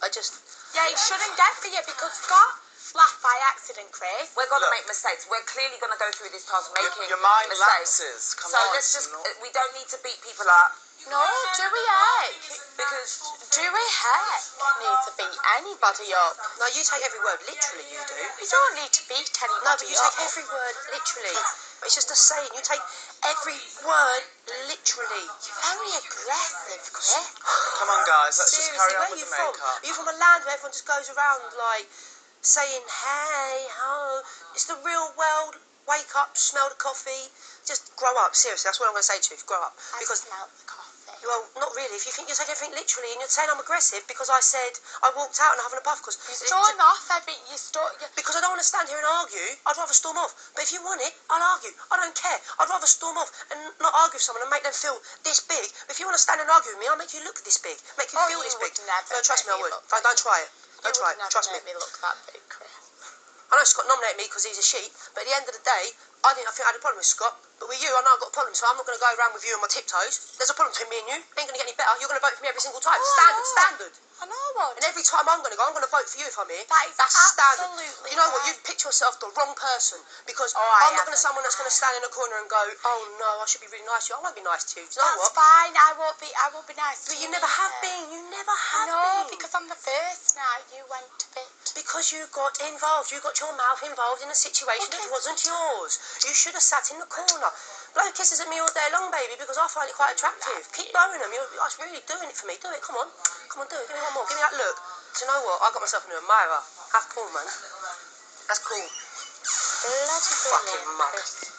Yeah, it shouldn't get for you because Scott laughed by accident, Chris. We're going to make mistakes. We're clearly going to go through this task making your mind mistakes. lapses. Come so on. let's just, we don't need to beat people up. No, do we heck? Because Do we heck need to beat anybody up? No, you take every word literally, you do. You don't need to beat anybody No, but you up. take every word literally. It's just a saying. You take every word literally. Very aggressive, Chris. Come on, guys. Let's just Seriously, carry on where with are you the from? makeup. Are you from a land where everyone just goes around like saying hey, ho? It's the real world. Wake up, smell the coffee. Just grow up. Seriously, that's what I'm going to say to you. Grow up. I Because smelled the coffee. well, not really. If you think you take everything literally and you're saying I'm aggressive because I said I walked out and having a puff because You're storming off because I don't want to stand here and argue. I'd rather storm off. But if you want it, I'll argue. I don't care. I'd rather storm off and not argue with someone and make them feel this big. But if you want to stand and argue with me, I'll make you look this big. Make you feel this big. Never No, trust me, I would. like Don't try it. Don't try it. Trust me. Make me look that big, Chris. I know Scott nominated me because he's a sheep, but at the end of the day, I think I had a problem with Scott. But with you, I know I've got a problem, so I'm not going to go around with you on my tiptoes. There's a problem between me and you. Ain't going to get any better. You're going to vote for me every single time. Standard. I know what. And every time I'm going to vote for you if I'm here. That's standard. absolutely You know what? right. You've picked yourself the wrong person because Oh, I I'm not going to haven't. someone that's going to stand in a corner and go, oh no, I should be really nice to you. I won't be nice to you. Do you know That's what? fine. I won't be nice to But you. you never have either. been. You never have No, been. because on the first night you went a bit. Because you got involved. You got your mouth involved in a situation that wasn't yours. You should have sat in the corner. Blow kisses at me all day long, baby, because I find it quite attractive. Keep blowing them. You're really doing it for me. Do it. Come on. Come on, do it. Give me one more. Give me that look. Do you know what? I got myself an admirer. That's cool, man. That's cool. Bloody Fucking brilliant, mug. Chris.